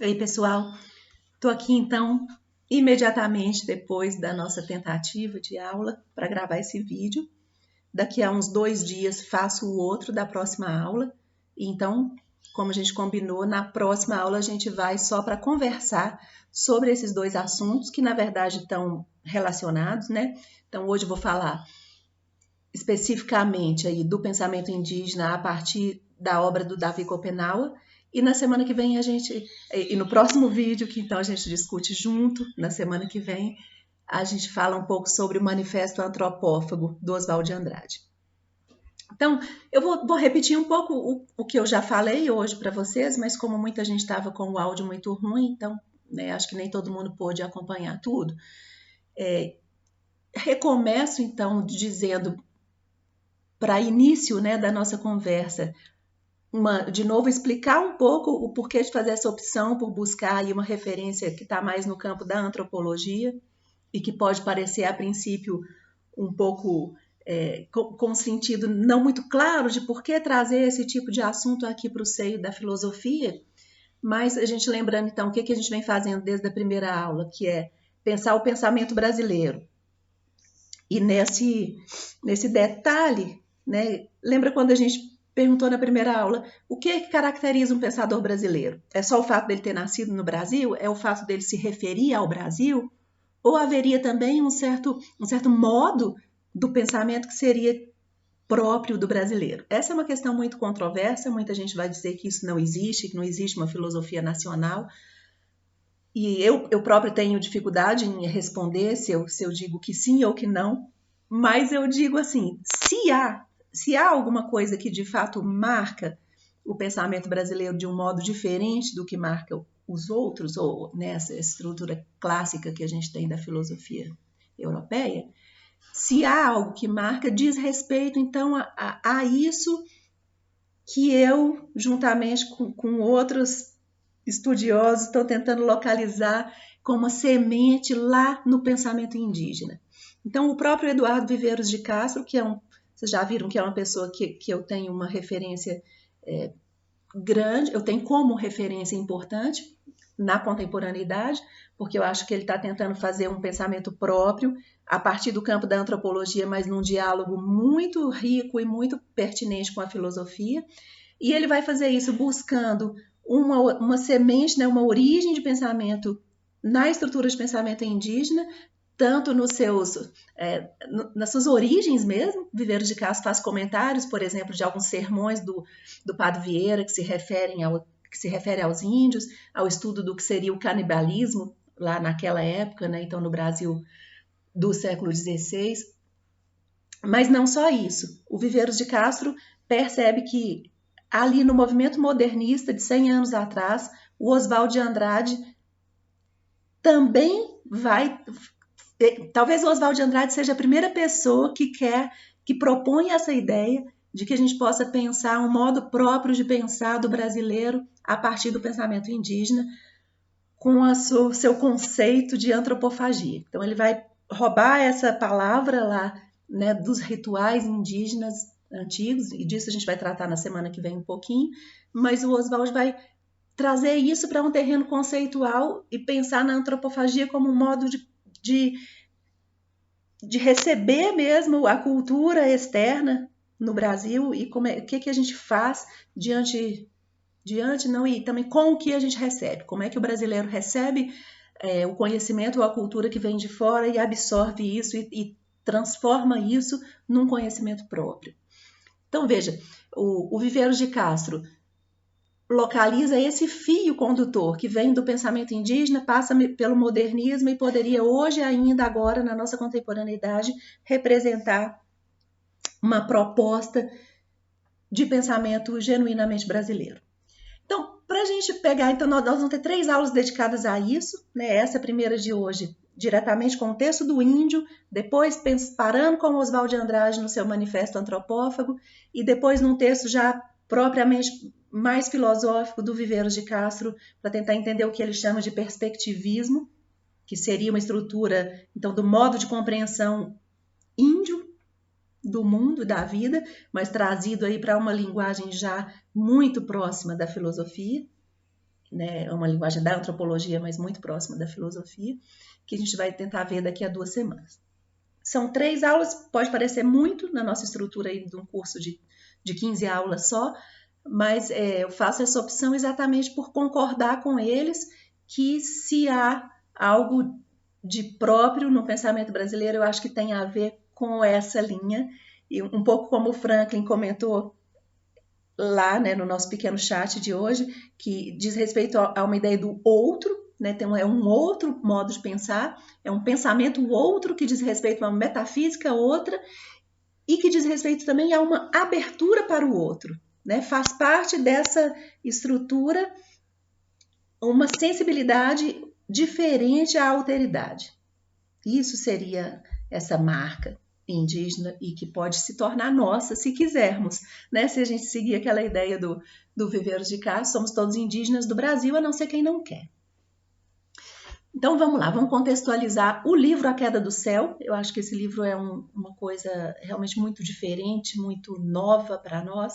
Ei, pessoal, estou aqui então imediatamente depois da nossa tentativa de aula para gravar esse vídeo. Daqui a uns 2 dias faço o outro da próxima aula. Então, como a gente combinou, na próxima aula a gente vai só para conversar sobre esses dois assuntos que na verdade estão relacionados, né? Então, hoje eu vou falar especificamente aí do pensamento indígena a partir da obra do Davi Copenaua. E na semana que vem e no próximo vídeo, que então a gente discute junto, na semana que vem, a gente fala um pouco sobre o Manifesto Antropófago do Oswald de Andrade. Então, eu vou repetir um pouco o que eu já falei hoje para vocês, mas como muita gente estava com o áudio muito ruim, então né, acho que nem todo mundo pôde acompanhar tudo. Recomeço então dizendo para início né, da nossa conversa, de novo, explicar um pouco o porquê de fazer essa opção por buscar aí uma referência que está mais no campo da antropologia e que pode parecer, a princípio, um pouco com um sentido não muito claro de por que trazer esse tipo de assunto aqui para o seio da filosofia, mas a gente lembrando, então, o que a gente vem fazendo desde a primeira aula, que é pensar o pensamento brasileiro. E nesse detalhe, né, lembra quando a gente perguntou na primeira aula o que caracteriza um pensador brasileiro? É só o fato dele ter nascido no Brasil? É o fato dele se referir ao Brasil? Ou haveria também um certo modo do pensamento que seria próprio do brasileiro? Essa é uma questão muito controversa, muita gente vai dizer que isso não existe, que não existe uma filosofia nacional, e eu próprio tenho dificuldade em responder se eu digo que sim ou que não, mas eu digo assim, se há alguma coisa que de fato marca o pensamento brasileiro de um modo diferente do que marca os outros, ou nessa estrutura clássica que a gente tem da filosofia europeia, se há algo que marca, diz respeito então a isso que eu, juntamente com outros estudiosos, estão tentando localizar como uma semente lá no pensamento indígena. Então, o próprio Eduardo Viveiros de Castro, vocês já viram que é uma pessoa que eu tenho uma referência grande, eu tenho como referência importante na contemporaneidade, porque eu acho que ele está tentando fazer um pensamento próprio a partir do campo da antropologia, mas num diálogo muito rico e muito pertinente com a filosofia. E ele vai fazer isso buscando uma semente, né, uma origem de pensamento na estrutura de pensamento indígena, tanto nas suas origens mesmo. Viveiros de Castro faz comentários, por exemplo, de alguns sermões do Padre Vieira que se refere aos índios, ao estudo do que seria o canibalismo lá naquela época, né, então no Brasil do século XVI. Mas não só isso. O Viveiros de Castro percebe que ali no movimento modernista de 100 anos atrás, o Oswald de Andrade também talvez o Oswald de Andrade seja a primeira pessoa que propõe essa ideia de que a gente possa pensar um modo próprio de pensar do brasileiro a partir do pensamento indígena, com seu conceito de antropofagia. Então ele vai roubar essa palavra lá, né, dos rituais indígenas antigos, e disso a gente vai tratar na semana que vem um pouquinho, mas o Oswald vai trazer isso para um terreno conceitual e pensar na antropofagia como um modo de receber mesmo a cultura externa no Brasil e o que a gente faz diante não, e também com o que a gente recebe, como é que o brasileiro recebe o conhecimento ou a cultura que vem de fora e absorve isso e transforma isso num conhecimento próprio. Então veja, o Viveiros de Castro localiza esse fio condutor que vem do pensamento indígena, passa pelo modernismo e poderia hoje ainda, agora na nossa contemporaneidade, representar uma proposta de pensamento genuinamente brasileiro. Então, para a gente pegar, então nós vamos ter 3 aulas dedicadas a isso, né? Essa primeira de hoje, diretamente com o texto do Índio, depois parando com Oswald de Andrade no seu Manifesto Antropófago, e depois num texto já propriamente mais filosófico do Viveiros de Castro, para tentar entender o que ele chama de perspectivismo, que seria uma estrutura, então, do modo de compreensão índio do mundo, da vida, mas trazido aí para uma linguagem já muito próxima da filosofia, né? É uma linguagem da antropologia, mas muito próxima da filosofia, que a gente vai tentar ver daqui a 2 semanas. São 3 aulas, pode parecer muito na nossa estrutura aí de um curso de 15 aulas só, mas eu faço essa opção exatamente por concordar com eles que se há algo de próprio no pensamento brasileiro, eu acho que tem a ver com essa linha, e um pouco como o Franklin comentou lá, né, no nosso pequeno chat de hoje, que diz respeito a uma ideia do outro, né, é um outro modo de pensar, é um pensamento outro que diz respeito a uma metafísica outra e que diz respeito também a uma abertura para o outro, né? Faz parte dessa estrutura uma sensibilidade diferente à alteridade. Isso seria essa marca indígena e que pode se tornar nossa se quisermos, né? Se a gente seguir aquela ideia do Viveiros de Castro, somos todos indígenas do Brasil, a não ser quem não quer. Então vamos lá, vamos contextualizar o livro A Queda do Céu. Eu acho que esse livro é uma coisa realmente muito diferente, muito nova para nós.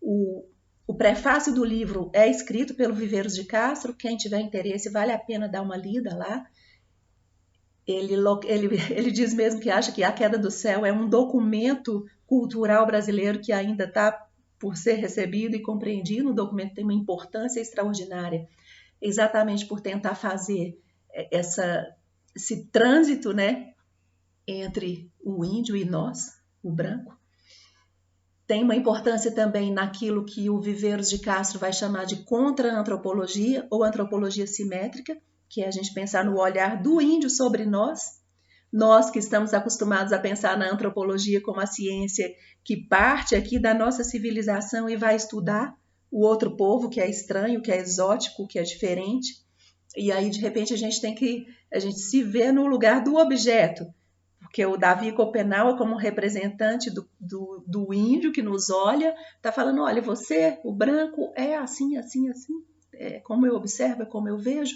O prefácio do livro é escrito pelo Viveiros de Castro. Quem tiver interesse, vale a pena dar uma lida lá. Ele diz mesmo que acha que A Queda do Céu é um documento cultural brasileiro que ainda está por ser recebido e compreendido. O documento tem uma importância extraordinária, exatamente por tentar fazer esse trânsito, né, entre o índio e nós, o branco. Tem uma importância também naquilo que o Viveiros de Castro vai chamar de contra-antropologia ou antropologia simétrica, que é a gente pensar no olhar do índio sobre nós que estamos acostumados a pensar na antropologia como a ciência que parte aqui da nossa civilização e vai estudar o outro povo que é estranho, que é exótico, que é diferente. E aí, de repente, a gente se vê no lugar do objeto, porque o Davi Copenau, como representante do índio que nos olha, está falando, olha, você, o branco, é assim, assim, assim, é como eu observo, é como eu vejo.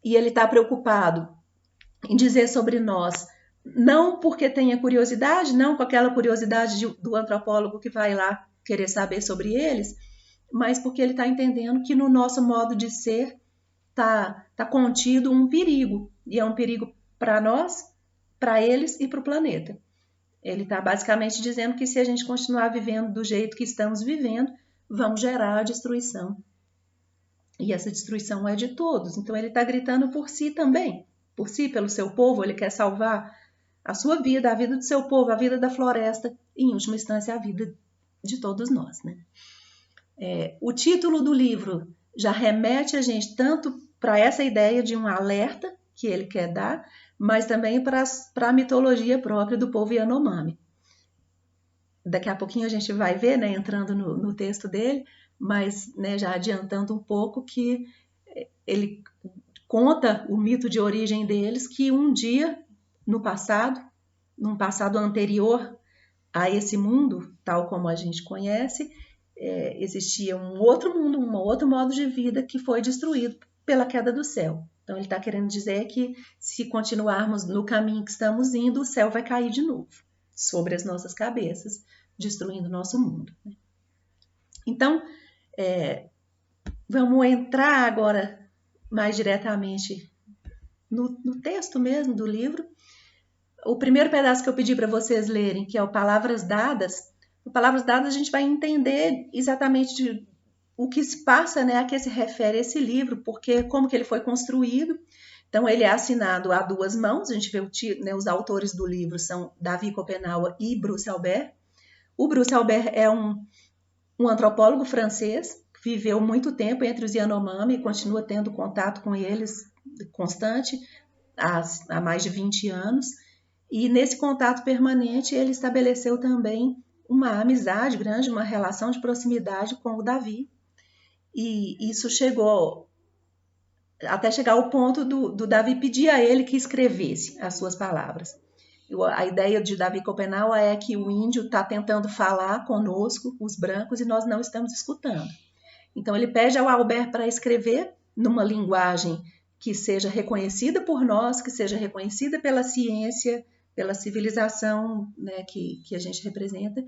E ele está preocupado em dizer sobre nós, não porque tenha curiosidade, não com aquela curiosidade do antropólogo que vai lá querer saber sobre eles, mas porque ele está entendendo que no nosso modo de ser tá contido um perigo, e é um perigo para nós, para eles e para o planeta. Ele está basicamente dizendo que se a gente continuar vivendo do jeito que estamos vivendo, vamos gerar a destruição. E essa destruição é de todos. Então ele está gritando por si também, por si, pelo seu povo. Ele quer salvar a sua vida, a vida do seu povo, a vida da floresta e, em última instância, a vida de todos nós, né? O título do livro já remete a gente tanto para essa ideia de um alerta que ele quer dar, mas também para a mitologia própria do povo Yanomami. Daqui a pouquinho a gente vai ver, né, entrando no texto dele, mas, né, já adiantando um pouco que ele conta o mito de origem deles, que um dia, no passado, num passado anterior a esse mundo, tal como a gente conhece, existia um outro mundo, um outro modo de vida que foi destruído pela queda do céu. Então ele está querendo dizer que se continuarmos no caminho que estamos indo, o céu vai cair de novo sobre as nossas cabeças, destruindo o nosso mundo. Então, vamos entrar agora mais diretamente no texto mesmo do livro. O primeiro pedaço que eu pedi para vocês lerem, que é o Palavras Dadas. No Palavras Dadas a gente vai entender exatamente o que se passa, né, a que se refere esse livro, porque como que ele foi construído. Então ele é assinado a 2 mãos, a gente vê né, os autores do livro são Davi Copenau e Bruce Albert. O Bruce Albert é um antropólogo francês, que viveu muito tempo entre os Yanomami e continua tendo contato com eles constante há mais de 20 anos. E nesse contato permanente ele estabeleceu também uma amizade grande, uma relação de proximidade com o Davi. E isso chegou até chegar ao ponto do Davi pedir a ele que escrevesse as suas palavras. A ideia de Davi Copenau é que o índio está tentando falar conosco, os brancos, e nós não estamos escutando. Então ele pede ao Albert para escrever numa linguagem que seja reconhecida por nós, que seja reconhecida pela ciência, pela civilização, né, que a gente representa,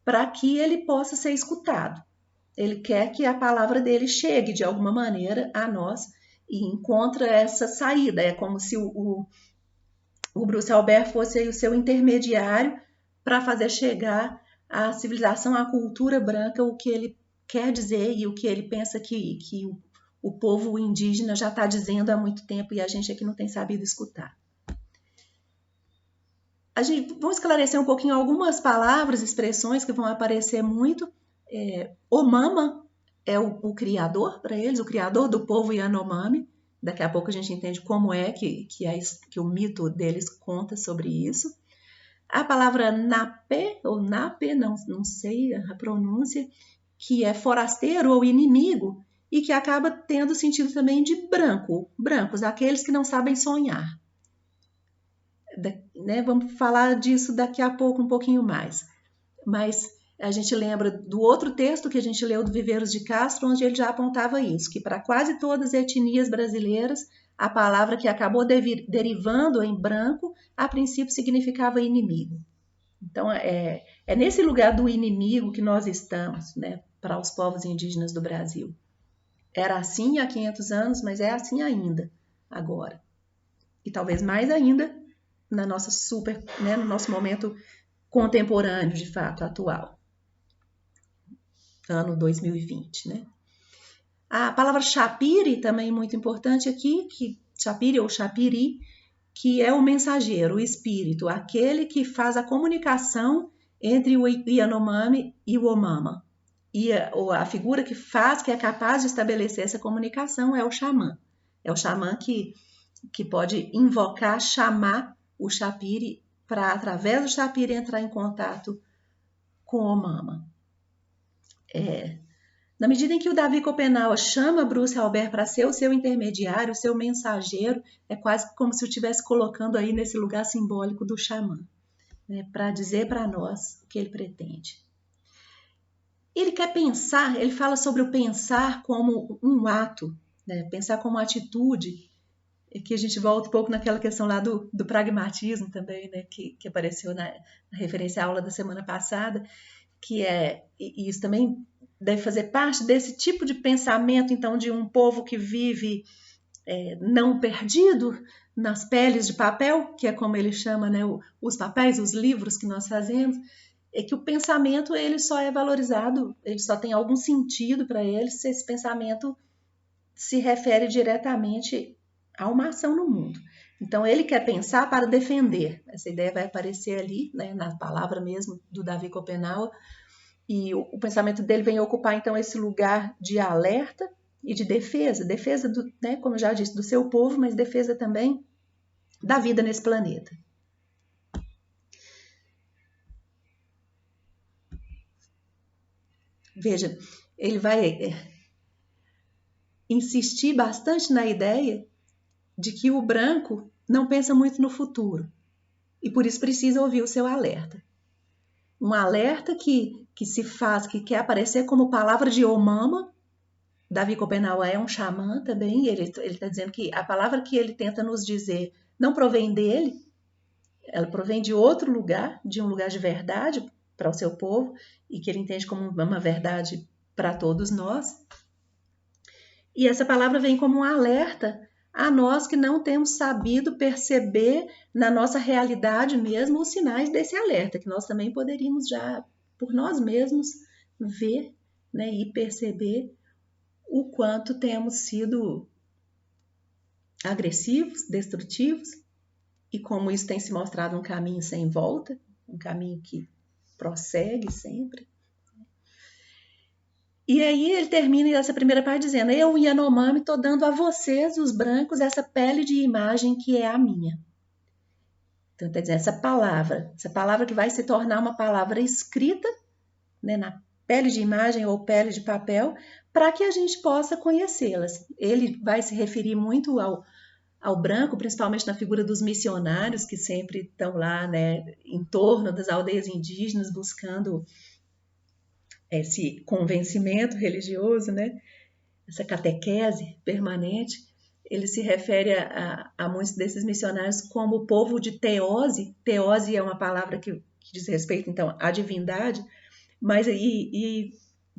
para que ele possa ser escutado. Ele quer que a palavra dele chegue de alguma maneira a nós e encontra essa saída. É como se o Bruce Albert fosse o seu intermediário para fazer chegar à civilização, à cultura branca, o que ele quer dizer e o que ele pensa que o povo indígena já está dizendo há muito tempo e a gente aqui não tem sabido escutar. Vamos esclarecer um pouquinho algumas palavras, expressões que vão aparecer muito. Omama é o criador para eles, o criador do povo Yanomami. Daqui a pouco a gente entende como é que o mito deles conta sobre isso. A palavra napé, ou nape, não sei a pronúncia, que é forasteiro ou inimigo, e que acaba tendo sentido também de brancos, aqueles que não sabem sonhar. Vamos falar disso daqui a pouco um pouquinho mais. Mas a gente lembra do outro texto que a gente leu do Viveiros de Castro, onde ele já apontava isso, que para quase todas as etnias brasileiras, a palavra que acabou derivando em branco, a princípio significava inimigo. Então, é nesse lugar do inimigo que nós estamos, né, para os povos indígenas do Brasil. Era assim há 500 anos, mas é assim ainda, agora. E talvez mais ainda no nosso momento contemporâneo, de fato, atual. Ano 2020, né? A palavra chapiri também muito importante aqui, chapiri ou chapiri, que é o mensageiro, o espírito, aquele que faz a comunicação entre o Yanomami e o Omama. E a figura que é capaz de estabelecer essa comunicação é o xamã. É o xamã que pode invocar, chamar o chapiri para, através do chapiri, entrar em contato com o Omama. Na medida em que o Davi Copenaua chama Bruce Albert para ser o seu intermediário, o seu mensageiro, é quase como se eu estivesse colocando aí nesse lugar simbólico do xamã, né, para dizer para nós o que ele pretende. Ele quer pensar, ele fala sobre o pensar como um ato, né, pensar como atitude, que a gente volta um pouco naquela questão lá do pragmatismo também, né, que apareceu na referência à aula da semana passada, que e isso também deve fazer parte desse tipo de pensamento, então, de um povo que vive não perdido nas peles de papel, que é como ele chama, né, os papéis, os livros que nós fazemos, é que o pensamento ele só é valorizado, ele só tem algum sentido para ele se esse pensamento se refere diretamente a uma ação no mundo. Então, ele quer pensar para defender. Essa ideia vai aparecer ali, né, na palavra mesmo do Davi Copenaua, e o pensamento dele vem ocupar, então, esse lugar de alerta e de defesa do, né, como eu já disse, do seu povo, mas defesa também da vida nesse planeta. Veja, ele vai insistir bastante na ideia de que o branco não pensa muito no futuro e por isso precisa ouvir o seu alerta. Um alerta que se faz, que quer aparecer como palavra de Omama. Davi Copenaua é um xamã também, ele está dizendo que a palavra que ele tenta nos dizer não provém dele, ela provém de outro lugar, de um lugar de verdade para o seu povo, e que ele entende como uma verdade para todos nós. E essa palavra vem como um alerta a nós que não temos sabido perceber na nossa realidade mesmo os sinais desse alerta, que nós também poderíamos já, por nós mesmos, ver, né, e perceber o quanto temos sido agressivos, destrutivos, e como isso tem se mostrado um caminho sem volta, um caminho que prossegue sempre. E aí ele termina essa primeira parte dizendo: eu, Yanomami, estou dando a vocês, os brancos, essa pele de imagem que é a minha. Então está dizendo, essa palavra que vai se tornar uma palavra escrita, né, na pele de imagem ou pele de papel, para que a gente possa conhecê-las. Ele vai se referir muito ao branco, principalmente na figura dos missionários, que sempre estão lá, né, em torno das aldeias indígenas, buscando esse convencimento religioso, né, essa catequese permanente. Ele se refere a muitos desses missionários como o povo de Teose. Teose é uma palavra que diz respeito, então, à divindade, mas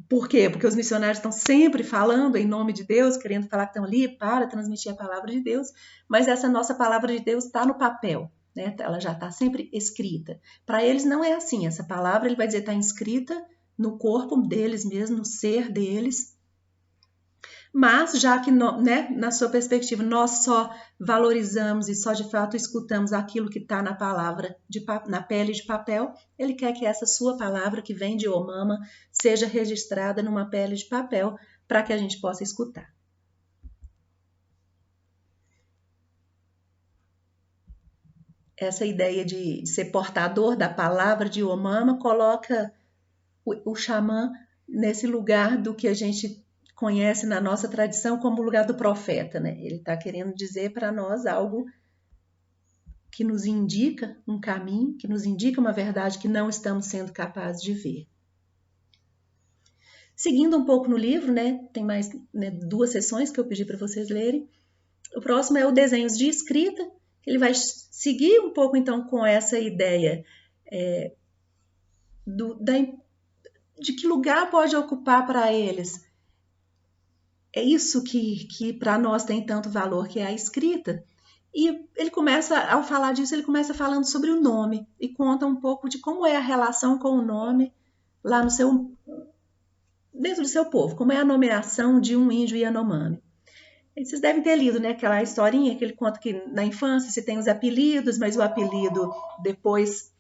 Por quê? Porque os missionários estão sempre falando em nome de Deus, querendo falar que estão ali para transmitir a palavra de Deus, mas essa nossa palavra de Deus está no papel, né? Ela já está sempre escrita. Para eles não é assim, essa palavra, ele vai dizer, está inscrita no corpo deles mesmo, no ser deles. Mas, já que, né, na sua perspectiva, nós só valorizamos e só de fato escutamos aquilo que está na palavra, na pele de papel, ele quer que essa sua palavra, que vem de Omama, seja registrada numa pele de papel para que a gente possa escutar. Essa ideia de ser portador da palavra de Omama coloca o xamã nesse lugar do que a gente conhece na nossa tradição como o lugar do profeta, né? Ele está querendo dizer para nós algo que nos indica um caminho, que nos indica uma verdade que não estamos sendo capazes de ver. Seguindo um pouco no livro, né? Tem mais, né, 2 sessões que eu pedi para vocês lerem. O próximo é o Desenhos de Escrita, que ele vai seguir um pouco então com essa ideia de que lugar pode ocupar para eles. É isso que para nós tem tanto valor, que é a escrita. E ele começa, ao falar disso, ele começa falando sobre o nome e conta um pouco de como é a relação com o nome lá dentro do seu povo, como é a nomeação de um índio Yanomami. E vocês devem ter lido, né, aquela historinha que ele conta que na infância se tem os apelidos, mas o apelido depois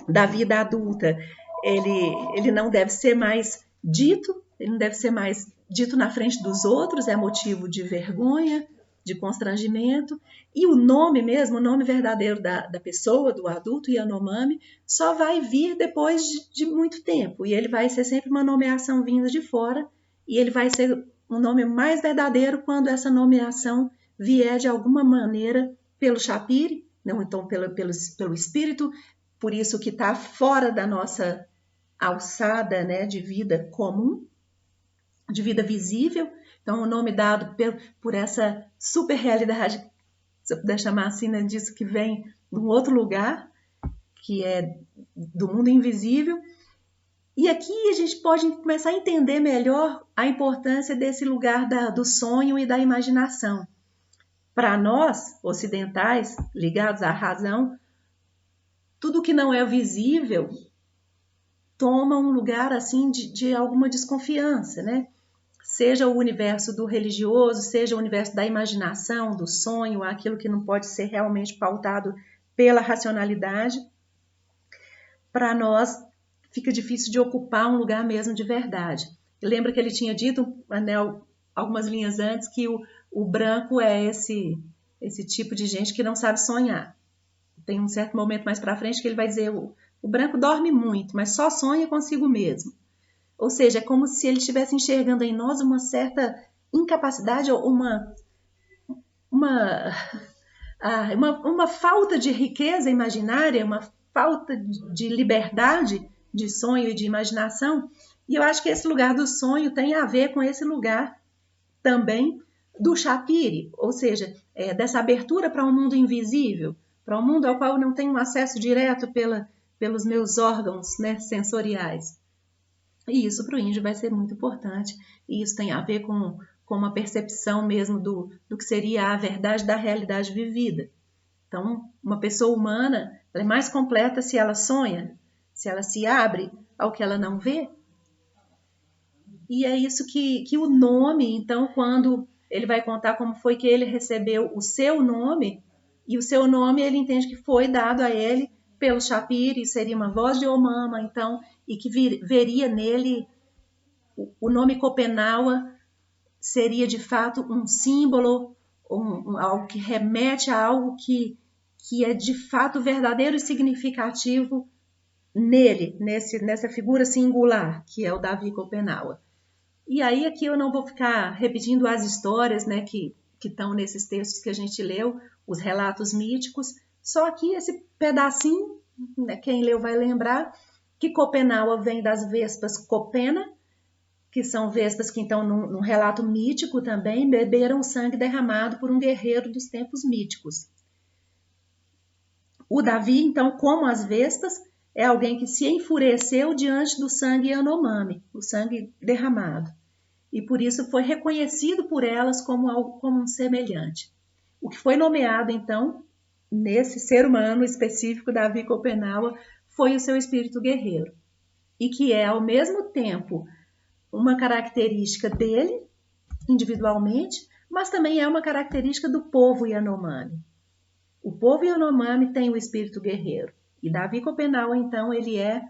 da vida adulta, ele não deve ser mais dito, ele não deve ser mais dito na frente dos outros, é motivo de vergonha, de constrangimento, e o nome mesmo, o nome verdadeiro da pessoa, do adulto Yanomami, só vai vir depois de muito tempo, e ele vai ser sempre uma nomeação vinda de fora, e ele vai ser um nome mais verdadeiro quando essa nomeação vier de alguma maneira pelo Shapiri, não então pelo espírito, por isso que está fora da nossa alçada, né, de vida comum, de vida visível. Então, o nome dado por essa super realidade, se eu puder chamar assim, né, disso que vem de um outro lugar, que é do mundo invisível. E aqui a gente pode começar a entender melhor a importância desse lugar do sonho e da imaginação. Para nós, ocidentais, ligados à razão, tudo que não é visível toma um lugar assim de alguma desconfiança, né? Seja o universo do religioso, seja o universo da imaginação, do sonho, aquilo que não pode ser realmente pautado pela racionalidade, para nós fica difícil de ocupar um lugar mesmo de verdade. Lembra que ele tinha dito, né, algumas linhas antes, que o branco é esse tipo de gente que não sabe sonhar. Tem um certo momento mais para frente que ele vai dizer o branco dorme muito, mas só sonha consigo mesmo. Ou seja, é como se ele estivesse enxergando em nós uma certa incapacidade ou uma falta de riqueza imaginária, uma falta de liberdade de sonho e de imaginação. E eu acho que esse lugar do sonho tem a ver com esse lugar também do Shapiri, ou seja, dessa abertura para um mundo invisível, para um mundo ao qual eu não tenho acesso direto pelos meus órgãos, né, sensoriais. E isso para o índio vai ser muito importante. E isso tem a ver com uma percepção mesmo do que seria a verdade da realidade vivida. Então, uma pessoa humana ela é mais completa se ela sonha, se ela se abre ao que ela não vê. E é isso que o nome, então, quando ele vai contar como foi que ele recebeu o seu nome, e o seu nome ele entende que foi dado a ele pelo Shapiri, seria uma voz de Omama, então, e que veria nele o nome Copenaua seria de fato um símbolo, algo que remete a algo que é de fato verdadeiro e significativo nele, nessa figura singular, que é o Davi Copenaua. E aí aqui eu não vou ficar repetindo as histórias, né, que estão nesses textos que a gente leu, os relatos míticos, só aqui esse pedacinho, né, quem leu vai lembrar que Copenaua vem das vespas Copena, que são vespas que então num relato mítico também beberam o sangue derramado por um guerreiro dos tempos míticos. O Davi, então, como as vespas, é alguém que se enfureceu diante do sangue Yanomami, o sangue derramado. E por isso foi reconhecido por elas como algo como um semelhante. O que foi nomeado, então, nesse ser humano específico, Davi Copenaua, foi o seu espírito guerreiro. E que é, ao mesmo tempo, uma característica dele, individualmente, mas também é uma característica do povo Yanomami. O povo Yanomami tem o espírito guerreiro. E Davi Copenaua, então, ele é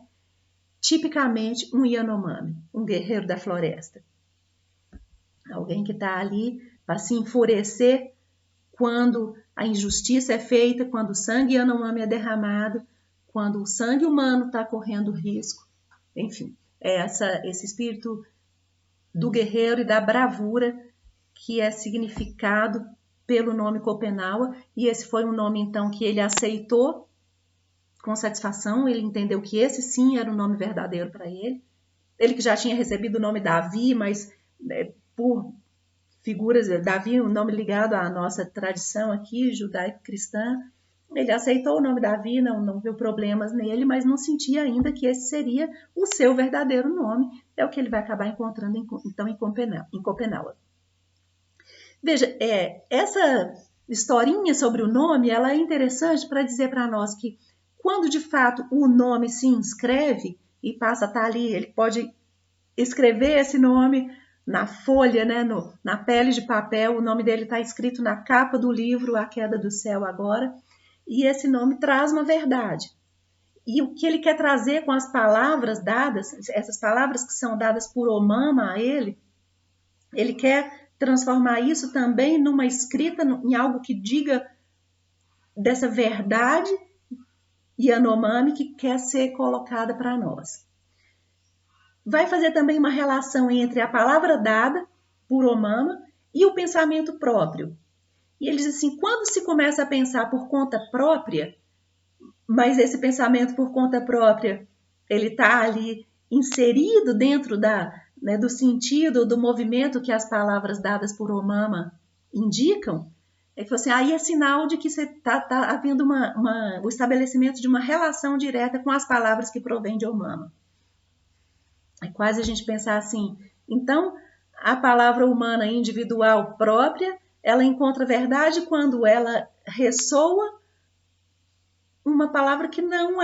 tipicamente um Yanomami, um guerreiro da floresta. Alguém que está ali para se enfurecer quando a injustiça é feita, quando o sangue Yanomami é derramado, quando o sangue humano está correndo risco. Enfim, é esse espírito do guerreiro e da bravura que é significado pelo nome Copenaua, e esse foi um nome, então, que ele aceitou com satisfação, ele entendeu que esse sim era o nome verdadeiro para ele. Ele que já tinha recebido o nome Davi, mas por figuras, Davi, um nome ligado à nossa tradição aqui, judaico-cristã, ele aceitou o nome Davi, não viu problemas nele, mas não sentia ainda que esse seria o seu verdadeiro nome. É o que ele vai acabar encontrando, então, em Copenaua. Veja, essa historinha sobre o nome, ela é interessante para dizer para nós que quando de fato o nome se inscreve e passa a estar ali, ele pode escrever esse nome na folha, né, na pele de papel, o nome dele está escrito na capa do livro A Queda do Céu agora, e esse nome traz uma verdade. E o que ele quer trazer com as palavras dadas, essas palavras que são dadas por Omama a ele quer transformar isso também numa escrita, em algo que diga dessa verdade Yanomami que quer ser colocada para nós. Vai fazer também uma relação entre a palavra dada por Omama e o pensamento próprio. E ele diz assim, quando se começa a pensar por conta própria, mas esse pensamento por conta própria, ele está ali inserido dentro do sentido, do movimento que as palavras dadas por Omama indicam, ele falou assim, aí é sinal de que está havendo o estabelecimento de uma relação direta com as palavras que provêm de Omama. É quase a gente pensar assim, então a palavra humana individual própria, ela encontra verdade quando ela ressoa uma palavra que não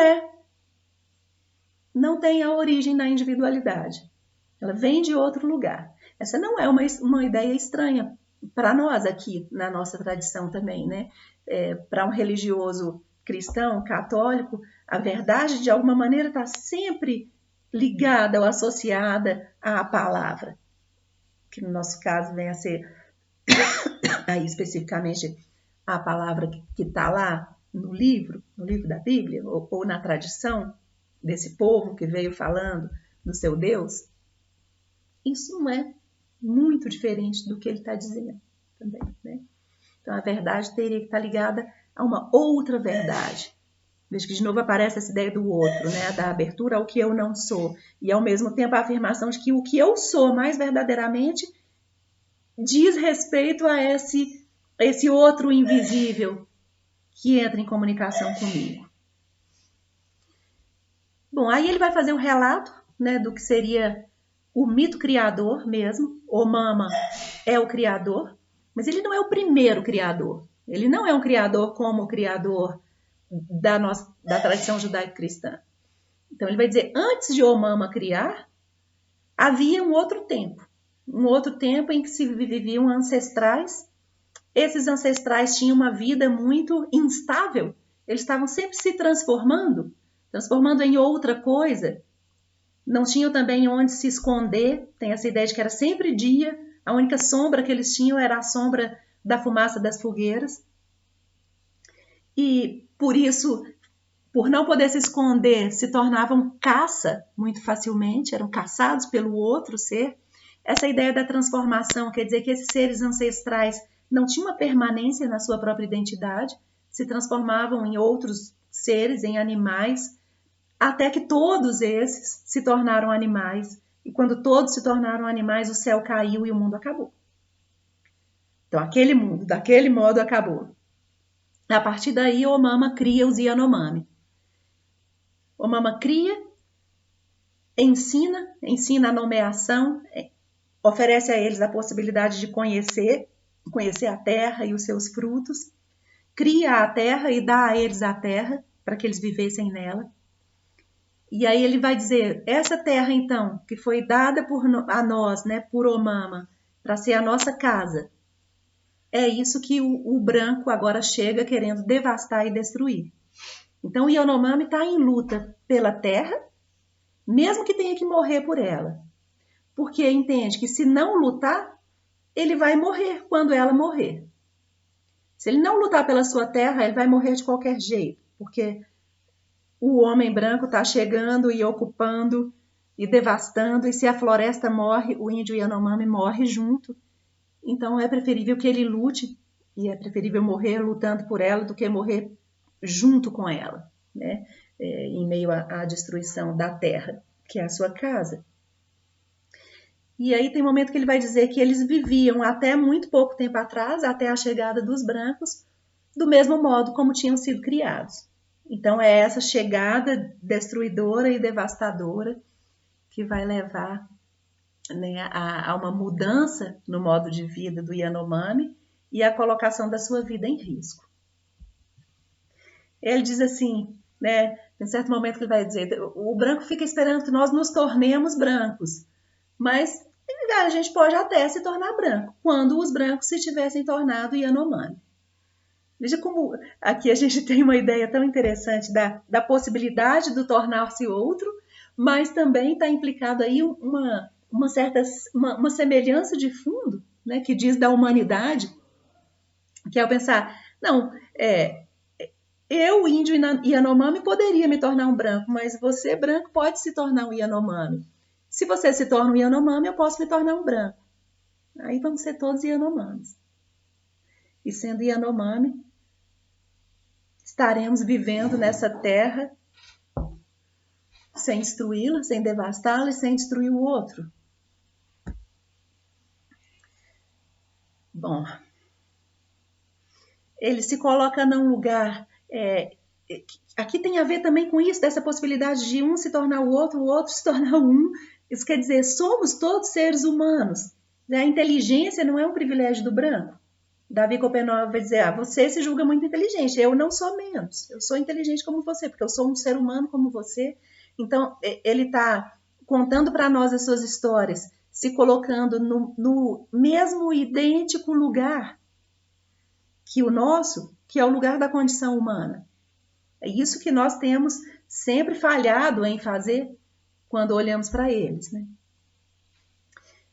tem a origem na individualidade. Ela vem de outro lugar. Essa não é uma ideia estranha para nós aqui, na nossa tradição também, né? Para um religioso cristão, católico, a verdade, de alguma maneira, está sempre ligada ou associada à palavra, que no nosso caso vem a ser, aí especificamente, a palavra que está lá no livro da Bíblia, ou na tradição desse povo que veio falando do seu Deus. Isso não é muito diferente do que ele está dizendo também, né? Então, a verdade teria que estar ligada a uma outra verdade. Veja que de novo aparece essa ideia do outro, né? Da abertura ao que eu não sou. E ao mesmo tempo a afirmação de que o que eu sou mais verdadeiramente diz respeito a esse outro invisível que entra em comunicação comigo. Bom, aí ele vai fazer um relato, né, do que seria o mito criador mesmo. Omama é o criador, mas ele não é o primeiro criador. Ele não é um criador como o criador da tradição judaico-cristã. Então ele vai dizer, antes de Omama criar, havia um outro tempo em que se viviam ancestrais. Esses ancestrais tinham uma vida muito instável, eles estavam sempre se transformando em outra coisa. Não tinham também onde se esconder, tem essa ideia de que era sempre dia, a única sombra que eles tinham era a sombra da fumaça das fogueiras. E por isso, por não poder se esconder, se tornavam caça muito facilmente, eram caçados pelo outro ser. Essa ideia da transformação quer dizer que esses seres ancestrais não tinham uma permanência na sua própria identidade, se transformavam em outros seres, em animais, até que todos esses se tornaram animais. E quando todos se tornaram animais, o céu caiu e o mundo acabou. Então, aquele mundo, daquele modo, acabou. A partir daí, Omama cria os Yanomami. Omama cria, ensina a nomeação, oferece a eles a possibilidade de conhecer a terra e os seus frutos, cria a terra e dá a eles a terra para que eles vivessem nela. E aí ele vai dizer, essa terra então, que foi dada a nós, né, por Omama, para ser a nossa casa, é isso que o branco agora chega querendo devastar e destruir. Então o Yanomami está em luta pela terra, mesmo que tenha que morrer por ela. Porque entende que se não lutar, ele vai morrer quando ela morrer. Se ele não lutar pela sua terra, ele vai morrer de qualquer jeito, porque o homem branco está chegando e ocupando e devastando, e se a floresta morre, o índio Yanomami morre junto. Então é preferível que ele lute, e é preferível morrer lutando por ela do que morrer junto com ela, né? Em meio à destruição da terra, que é a sua casa. E aí tem um momento que ele vai dizer que eles viviam até muito pouco tempo atrás, até a chegada dos brancos, do mesmo modo como tinham sido criados. Então é essa chegada destruidora e devastadora que vai levar, né, a uma mudança no modo de vida do Yanomami e a colocação da sua vida em risco. Ele diz assim, né, em certo momento que ele vai dizer, o branco fica esperando que nós nos tornemos brancos, mas a gente pode até se tornar branco, quando os brancos se tivessem tornado Yanomami. Veja como aqui a gente tem uma ideia tão interessante da possibilidade do tornar-se outro, mas também está implicado aí uma certa semelhança de fundo, né, que diz da humanidade, que é o pensar, não, eu, índio Yanomami, poderia me tornar um branco, mas você, branco, pode se tornar um Yanomami. Se você se torna um Yanomami, eu posso me tornar um branco. Aí vamos ser todos Yanomamis. E sendo Yanomami, estaremos vivendo nessa terra sem destruí-la, sem devastá-la e sem destruir o outro. Bom, ele se coloca num lugar... aqui tem a ver também com isso, dessa possibilidade de um se tornar o outro se tornar um. Isso quer dizer, somos todos seres humanos. A inteligência não é um privilégio do branco. Davi Copenau vai dizer, você se julga muito inteligente, eu não sou menos, eu sou inteligente como você, porque eu sou um ser humano como você. Então, ele está contando para nós as suas histórias, se colocando no mesmo idêntico lugar que o nosso, que é o lugar da condição humana. É isso que nós temos sempre falhado em fazer quando olhamos para eles, né?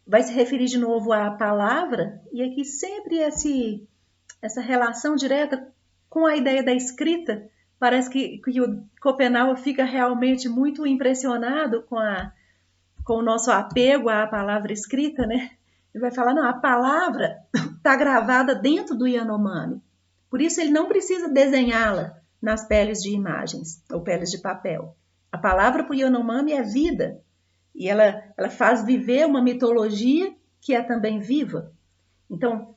Vai se referir de novo à palavra, e aqui sempre essa relação direta com a ideia da escrita. Parece que o Copenau fica realmente muito impressionado com o nosso apego à palavra escrita, né? Ele vai falar, não, a palavra está gravada dentro do Yanomami. Por isso ele não precisa desenhá-la nas peles de imagens ou peles de papel. A palavra para o Yanomami é vida. E ela faz viver uma mitologia que é também viva. Então,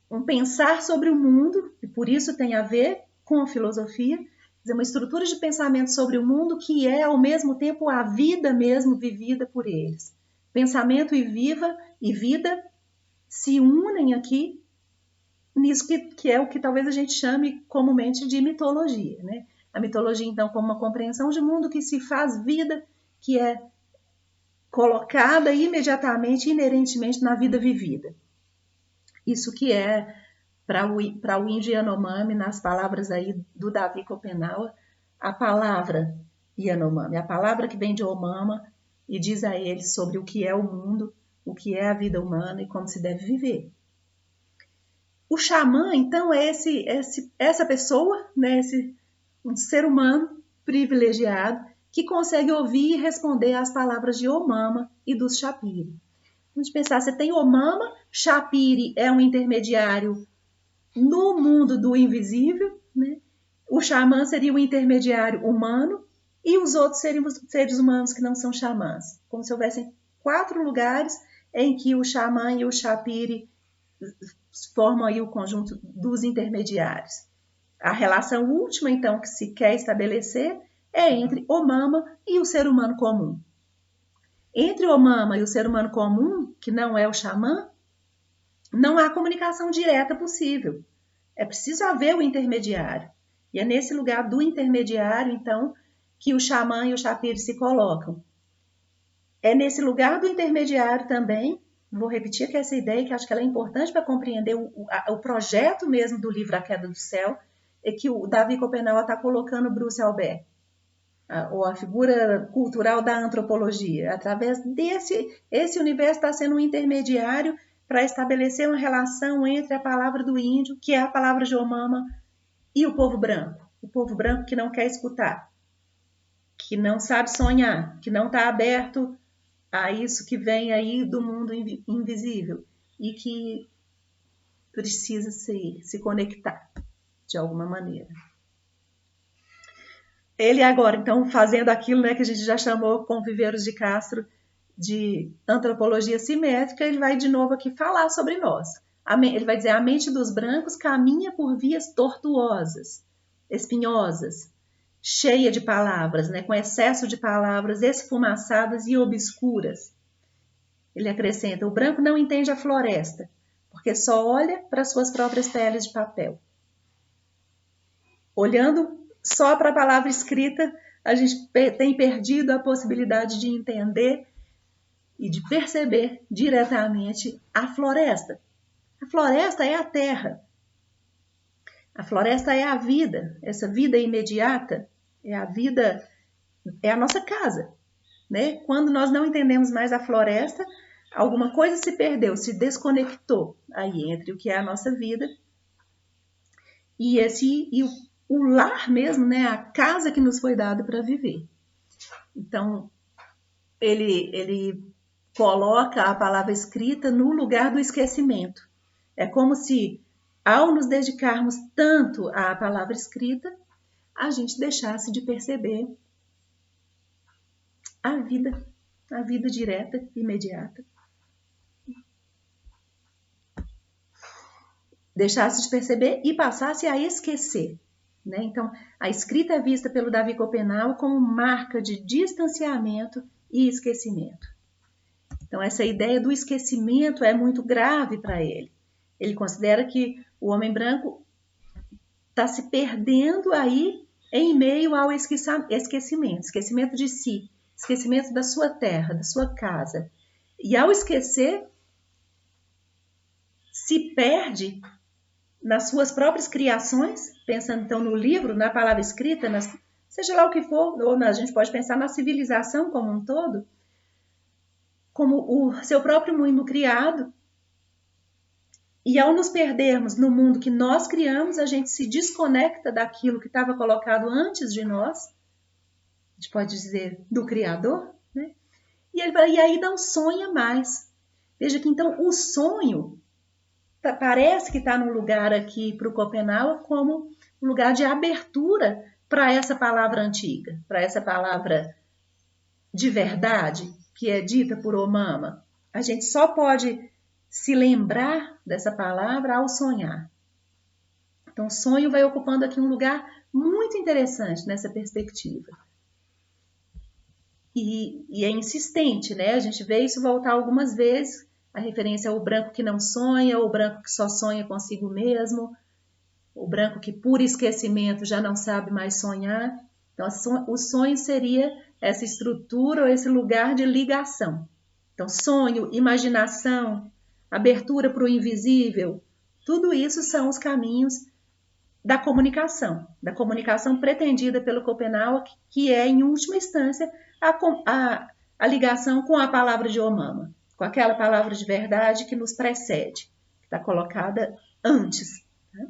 um pensar sobre o mundo, e por isso tem a ver com a filosofia, uma estrutura de pensamento sobre o mundo que é, ao mesmo tempo, a vida mesmo vivida por eles. Pensamento e vida se unem aqui nisso que é o que talvez a gente chame comumente de mitologia, né? A mitologia, então, como uma compreensão de mundo que se faz vida, que é colocada imediatamente, inerentemente na vida vivida. Isso que é, para o índio Yanomami, nas palavras aí do Davi Copenau, a palavra Yanomami, a palavra que vem de Omama e diz a eles sobre o que é o mundo, o que é a vida humana e como se deve viver. O xamã, então, é essa pessoa, né, um ser humano privilegiado, que consegue ouvir e responder às palavras de Omama e dos Shapiri. Vamos pensar, você tem Omama, Shapiri é um intermediário no mundo do invisível, né? O xamã seria o intermediário humano e os outros seriam os seres humanos que não são xamãs. Como se houvessem 4 lugares em que o xamã e o Shapiri formam aí o conjunto dos intermediários. A relação última, então, que se quer estabelecer é entre Omama e o ser humano comum. Entre Omama e o ser humano comum, que não é o xamã, não há comunicação direta possível. É preciso haver o intermediário. E é nesse lugar do intermediário, então, que o xamã e o chapire se colocam. É nesse lugar do intermediário também, vou repetir que essa ideia, que acho que ela é importante para compreender o projeto mesmo do livro A Queda do Céu, é que o Davi Copenau está colocando Bruce Albert, ou a figura cultural da antropologia. Através esse universo está sendo um intermediário para estabelecer uma relação entre a palavra do índio, que é a palavra de Omama, e o povo branco que não quer escutar, que não sabe sonhar, que não está aberto a isso que vem aí do mundo invisível e que precisa se conectar de alguma maneira. Ele agora, então, fazendo aquilo, né, que a gente já chamou com Viveiros de Castro de antropologia simétrica, ele vai de novo aqui falar sobre nós. Ele vai dizer: a mente dos brancos caminha por vias tortuosas, espinhosas, cheia de palavras, né, com excesso de palavras esfumaçadas e obscuras. Ele acrescenta: o branco não entende a floresta, porque só olha para suas próprias peles de papel. Olhando só para a palavra escrita, a gente tem perdido a possibilidade de entender e de perceber diretamente a floresta. A floresta é a terra. A floresta é a vida. Essa vida imediata é a vida, é a nossa casa, né? Quando nós não entendemos mais a floresta, alguma coisa se perdeu, se desconectou aí entre o que é a nossa vida e o lar mesmo, né? A casa que nos foi dada para viver. Então, ele coloca a palavra escrita no lugar do esquecimento. É como se, ao nos dedicarmos tanto à palavra escrita, a gente deixasse de perceber a vida direta, imediata. Deixasse de perceber e passasse a esquecer. Né? Então, a escrita é vista pelo Davi Copenau como marca de distanciamento e esquecimento. Então, essa ideia do esquecimento é muito grave para ele. Ele considera que o homem branco está se perdendo aí em meio ao esquecimento de si, esquecimento da sua terra, da sua casa. E ao esquecer, se perde nas suas próprias criações, pensando então no livro, na palavra escrita, seja lá o que for, ou a gente pode pensar na civilização como um todo, como o seu próprio mundo criado. E ao nos perdermos no mundo que nós criamos, a gente se desconecta daquilo que estava colocado antes de nós, a gente pode dizer do Criador, né? E aí não sonha mais. Veja que então o sonho parece que está num lugar aqui para o Copenau como um lugar de abertura para essa palavra antiga, para essa palavra de verdade que é dita por Omama. A gente só pode se lembrar dessa palavra ao sonhar. Então, o sonho vai ocupando aqui um lugar muito interessante nessa perspectiva. E é insistente, né? A gente vê isso voltar algumas vezes, a referência ao branco que não sonha, o branco que só sonha consigo mesmo, o branco que por esquecimento já não sabe mais sonhar. Então, o sonho seria essa estrutura ou esse lugar de ligação. Então, sonho, imaginação, abertura para o invisível, tudo isso são os caminhos da comunicação pretendida pelo Copenau, que é, em última instância, a ligação com a palavra de Omama, com aquela palavra de verdade que nos precede, que está colocada antes, né?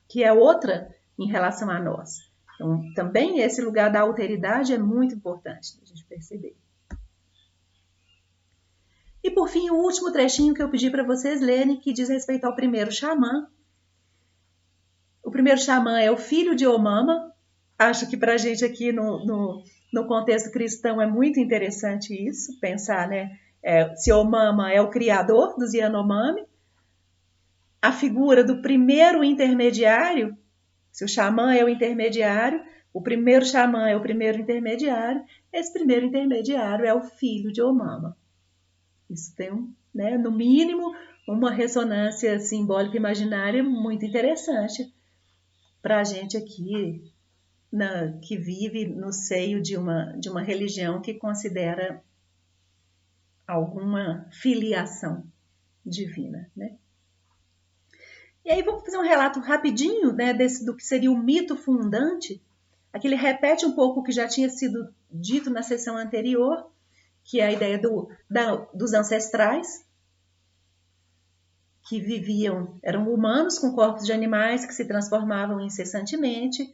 Que é outra em relação a nós. Então, também esse lugar da alteridade é muito importante a gente perceber. E, por fim, o último trechinho que eu pedi para vocês lerem, que diz respeito ao primeiro xamã. O primeiro xamã é o filho de Omama. Acho que para a gente aqui no contexto cristão é muito interessante isso, pensar, né? Se Omama é o criador dos Yanomami, a figura do primeiro intermediário, se o xamã é o intermediário, O primeiro xamã é o primeiro intermediário, esse primeiro intermediário é o filho de Omama. Isso tem, né, no mínimo, uma ressonância simbólica imaginária muito interessante para a gente aqui, que vive no seio de uma religião que considera alguma filiação divina, né? E aí vamos fazer um relato rapidinho, né, do que seria o mito fundante. Aqui ele repete um pouco o que já tinha sido dito na sessão anterior, que é a ideia dos ancestrais, que viviam, eram humanos com corpos de animais que se transformavam incessantemente,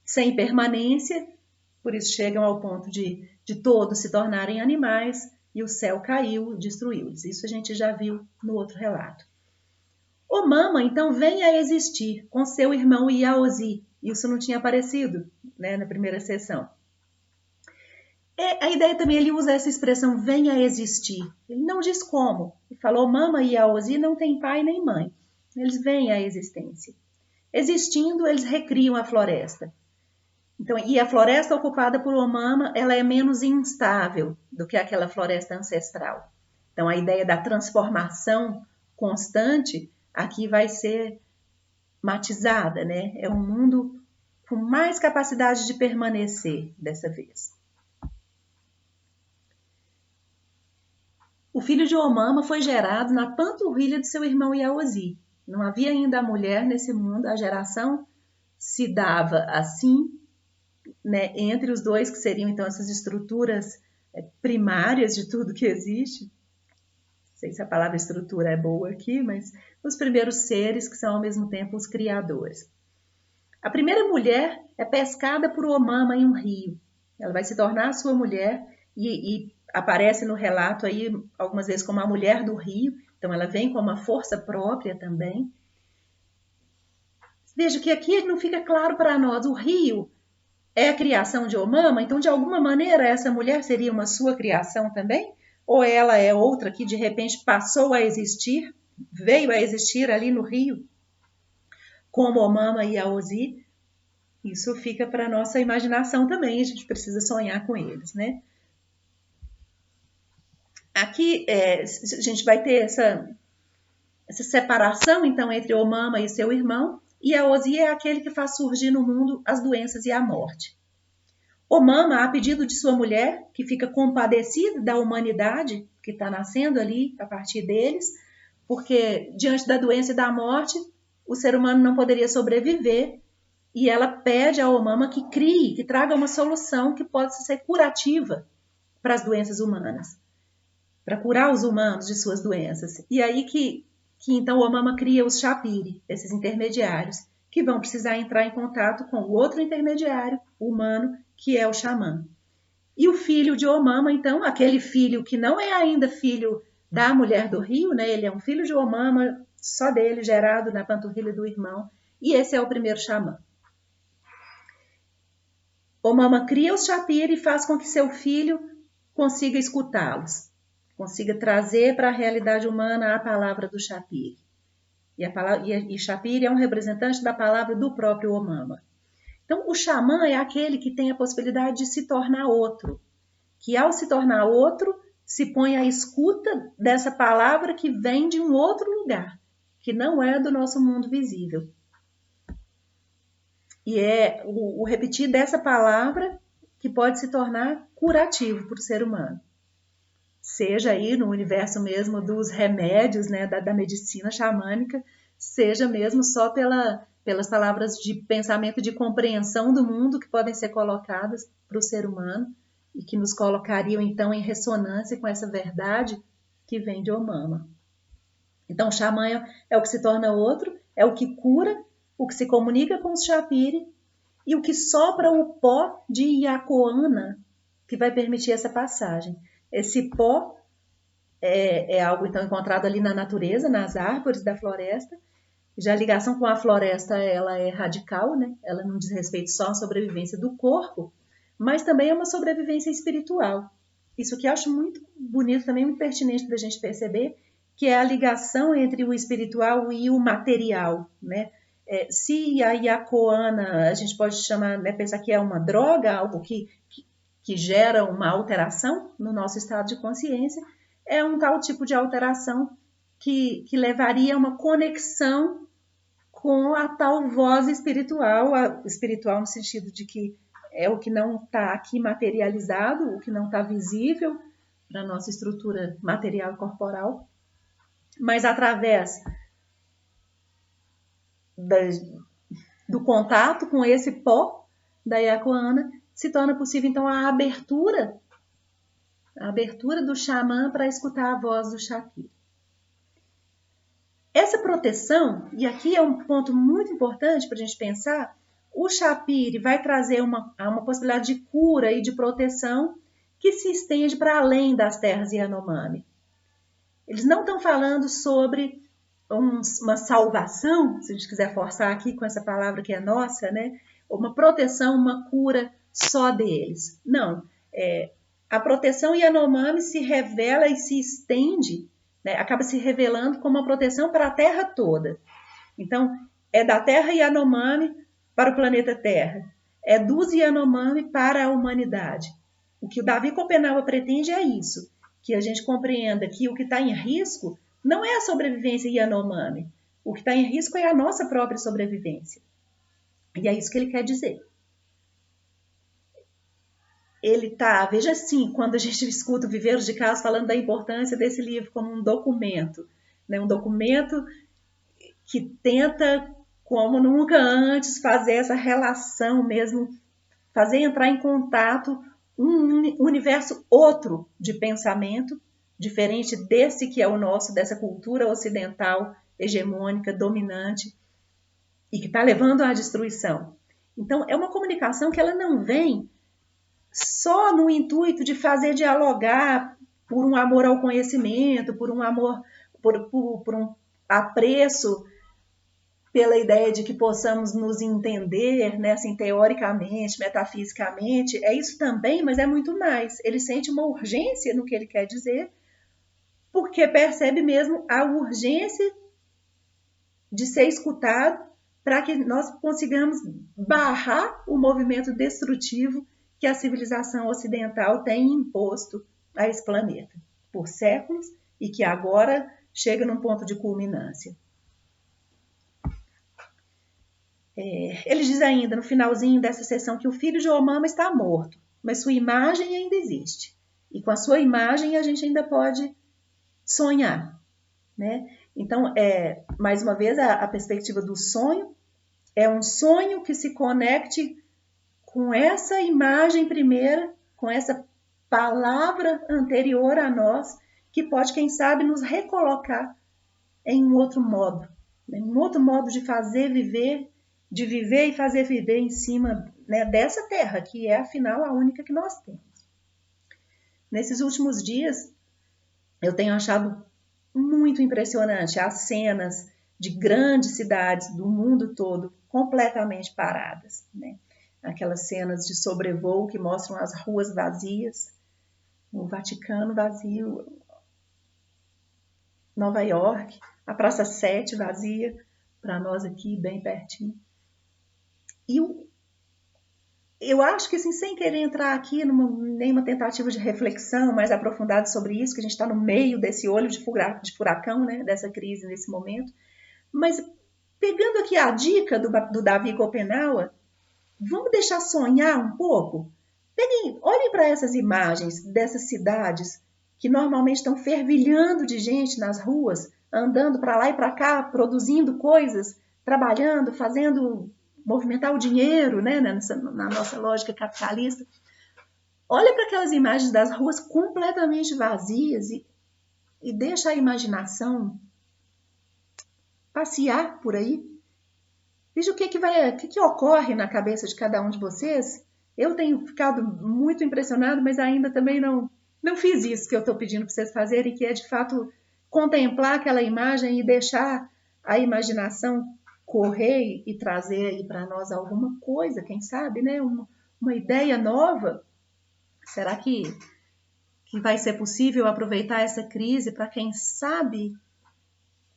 sem permanência, por isso chegam ao ponto de todos se tornarem animais, e o céu caiu, destruiu-os. Isso a gente já viu no outro relato. Omama, então, vem a existir com seu irmão Yaozi. Isso não tinha aparecido, né, na primeira sessão. A ideia também, ele usa essa expressão, vem a existir. Ele não diz como. Ele falou, Omama e Yaozi não têm pai nem mãe. Eles vêm à existência. Existindo, eles recriam a floresta. Então, e a floresta ocupada por Omama, ela é menos instável do que aquela floresta ancestral. Então, a ideia da transformação constante aqui vai ser matizada, né? É um mundo com mais capacidade de permanecer dessa vez. O filho de Omama foi gerado na panturrilha de seu irmão Yaozi. Não havia ainda a mulher nesse mundo, a geração se dava assim, né, entre os dois, que seriam então essas estruturas primárias de tudo que existe. Não sei se a palavra estrutura é boa aqui, mas os primeiros seres que são ao mesmo tempo os criadores. A primeira mulher é pescada por Omama em um rio. Ela vai se tornar sua mulher e aparece no relato aí algumas vezes como a mulher do rio. Então ela vem com uma força própria também. Veja que aqui não fica claro para nós. O rio é a criação de Omama, então de alguma maneira essa mulher seria uma sua criação também? Ou ela é outra que de repente passou a existir, veio a existir ali no rio, como Omama e Yaozi? Isso fica para a nossa imaginação também, a gente precisa sonhar com eles, né? Aqui a gente vai ter essa separação, então, entre Omama e seu irmão, e Yaozi é aquele que faz surgir no mundo as doenças e a morte. Omama, a pedido de sua mulher, que fica compadecida da humanidade que está nascendo ali a partir deles, porque diante da doença e da morte, o ser humano não poderia sobreviver, e ela pede a Omama que crie, que traga uma solução que possa ser curativa para as doenças humanas, para curar os humanos de suas doenças. E aí que então Omama cria os Shapiri, esses intermediários, que vão precisar entrar em contato com o outro intermediário humano, que é o xamã. E o filho de Omama, então, aquele filho que não é ainda filho da mulher do rio, né? Ele é um filho de Omama, só dele, gerado na panturrilha do irmão, e esse é o primeiro xamã. Omama cria os Shapiri e faz com que seu filho consiga escutá-los, consiga trazer para a realidade humana a palavra do Shapiri. E Shapiri é um representante da palavra do próprio Omama. Então, o xamã é aquele que tem a possibilidade de se tornar outro, que ao se tornar outro, se põe à escuta dessa palavra que vem de um outro lugar, que não é do nosso mundo visível. E é o repetir dessa palavra que pode se tornar curativo para o ser humano. Seja aí no universo mesmo dos remédios, né, da medicina xamânica, seja mesmo só pelas palavras de pensamento, de compreensão do mundo que podem ser colocadas para o ser humano e que nos colocariam então em ressonância com essa verdade que vem de Omama. Então, o xamã é o que se torna outro, é o que cura, o que se comunica com os Shapiri e o que sopra o pó de Yacoana, que vai permitir essa passagem. Esse pó é algo então encontrado ali na natureza, nas árvores da floresta. Já a ligação com a floresta, ela é radical, né? Ela não diz respeito só à sobrevivência do corpo, mas também é uma sobrevivência espiritual. Isso que eu acho muito bonito, também muito pertinente da gente perceber, que é a ligação entre o espiritual e o material, né? Se a iacoana, a gente pode chamar, né, pensar que é uma droga, algo que gera uma alteração no nosso estado de consciência, é um tal tipo de alteração que levaria a uma conexão com a tal voz espiritual, espiritual no sentido de que é o que não está aqui materializado, o que não está visível para a nossa estrutura material e corporal, mas através do contato com esse pó da iacoana, se torna possível então a abertura do xamã para escutar a voz do Shakira. Essa proteção, e aqui é um ponto muito importante para a gente pensar, o Shapiri vai trazer uma possibilidade de cura e de proteção que se estende para além das terras Yanomami. Eles não estão falando sobre uma salvação, se a gente quiser forçar aqui com essa palavra que é nossa, né? Uma proteção, uma cura só deles. Não. A proteção Yanomami se revela e se estende, né? Acaba se revelando como uma proteção para a Terra toda. Então, é da Terra Yanomami para o planeta Terra. É dos Yanomami para a humanidade. O que o Davi Copenaua pretende é isso, que a gente compreenda que o que está em risco não é a sobrevivência Yanomami. O que está em risco é a nossa própria sobrevivência. E é isso que ele quer dizer. Veja assim, quando a gente escuta o Viveiros de Caos falando da importância desse livro como um documento, né? Um documento que tenta, como nunca antes, fazer essa relação mesmo, fazer entrar em contato um universo outro de pensamento, diferente desse que é o nosso, dessa cultura ocidental, hegemônica, dominante, e que está levando à destruição. Então, é uma comunicação que ela não vem só no intuito de fazer dialogar por um amor ao conhecimento, por um amor, por um apreço pela ideia de que possamos nos entender, né, assim, teoricamente, metafisicamente. É isso também, mas é muito mais. Ele sente uma urgência no que ele quer dizer, porque percebe mesmo a urgência de ser escutado para que nós consigamos barrar o movimento destrutivo que a civilização ocidental tem imposto a esse planeta por séculos e que agora chega num ponto de culminância. Ele diz ainda no finalzinho dessa sessão que o filho de Omama está morto, mas sua imagem ainda existe. E com a sua imagem a gente ainda pode sonhar, né? Então, mais uma vez, a perspectiva do sonho é um sonho que se conecte com essa imagem primeira, com essa palavra anterior a nós, que pode, quem sabe, nos recolocar em um outro modo, né? Um outro modo de fazer viver, de viver e fazer viver em cima, né, dessa terra, que é, afinal, a única que nós temos. Nesses últimos dias, eu tenho achado muito impressionante as cenas de grandes cidades do mundo todo completamente paradas, né? Aquelas cenas de sobrevoo que mostram as ruas vazias, o Vaticano vazio, Nova York, a Praça 7 vazia, para nós aqui bem pertinho. E eu acho que, assim, sem querer entrar aqui nenhuma tentativa de reflexão mais aprofundada sobre isso, que a gente está no meio desse olho de furacão, né, dessa crise nesse momento, mas pegando aqui a dica do Davi Copenaua, vamos deixar sonhar um pouco? Olhem para essas imagens dessas cidades que normalmente estão fervilhando de gente nas ruas, andando para lá e para cá, produzindo coisas, trabalhando, fazendo movimentar o dinheiro, né, na nossa lógica capitalista. Olha para aquelas imagens das ruas completamente vazias e deixa a imaginação passear por aí. Veja o que ocorre na cabeça de cada um de vocês. Eu tenho ficado muito impressionado, mas ainda também não fiz isso que eu estou pedindo para vocês fazerem, que é, de fato, contemplar aquela imagem e deixar a imaginação correr e trazer aí para nós alguma coisa, quem sabe, né? Uma ideia nova. Será que vai ser possível aproveitar essa crise para, quem sabe,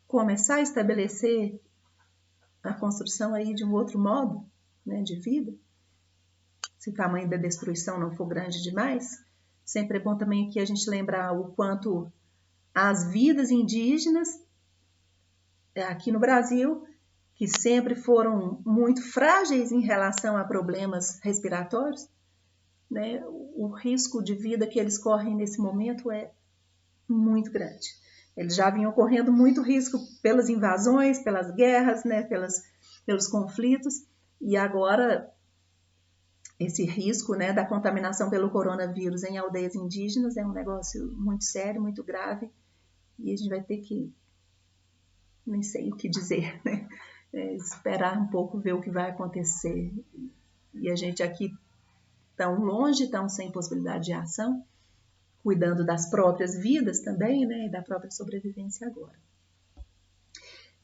começar a estabelecer a construção aí de um outro modo, né, de vida, se o tamanho da destruição não for grande demais. Sempre é bom também aqui a gente lembrar o quanto as vidas indígenas aqui no Brasil, que sempre foram muito frágeis em relação a problemas respiratórios, né, o risco de vida que eles correm nesse momento é muito grande. Eles já vinham correndo muito risco pelas invasões, pelas guerras, né, pelos conflitos, e agora esse risco, né, da contaminação pelo coronavírus em aldeias indígenas é um negócio muito sério, muito grave, e a gente vai ter que, nem sei o que dizer, né, esperar um pouco, ver o que vai acontecer. E a gente aqui tão longe, tão sem possibilidade de ação, cuidando das próprias vidas também, né, e da própria sobrevivência agora.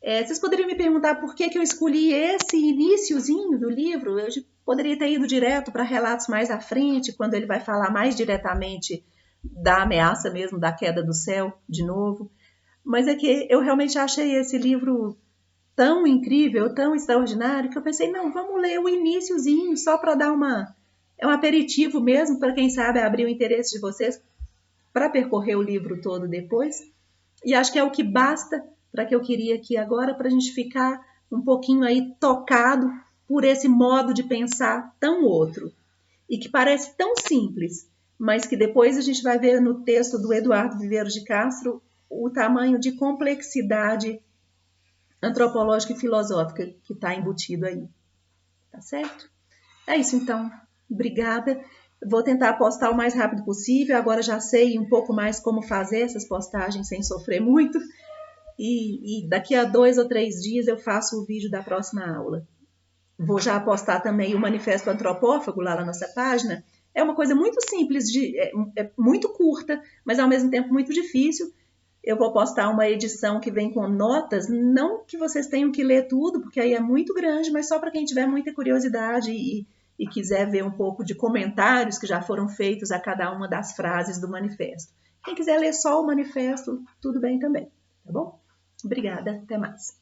Vocês poderiam me perguntar por que eu escolhi esse iniciozinho do livro? Eu poderia ter ido direto para relatos mais à frente, quando ele vai falar mais diretamente da ameaça mesmo, da queda do céu, de novo. Mas é que eu realmente achei esse livro tão incrível, tão extraordinário, que eu pensei, não, vamos ler o iniciozinho, só para dar um aperitivo mesmo, para quem sabe abrir o interesse de vocês para percorrer o livro todo depois. E acho que é o que basta para que eu queria aqui agora, para a gente ficar um pouquinho aí tocado por esse modo de pensar tão outro. E que parece tão simples, mas que depois a gente vai ver no texto do Eduardo Viveiros de Castro o tamanho de complexidade antropológica e filosófica que está embutido aí. Tá certo? É isso então. Obrigada. Vou tentar postar o mais rápido possível. Agora já sei um pouco mais como fazer essas postagens sem sofrer muito. E daqui a 2 ou 3 dias eu faço o vídeo da próxima aula. Vou já postar também o Manifesto Antropófago lá na nossa página. É uma coisa muito simples, é muito curta, mas ao mesmo tempo muito difícil. Eu vou postar uma edição que vem com notas, não que vocês tenham que ler tudo, porque aí é muito grande, mas só para quem tiver muita curiosidade e quiser ver um pouco de comentários que já foram feitos a cada uma das frases do manifesto. Quem quiser ler só o manifesto, tudo bem também, tá bom? Obrigada, até mais.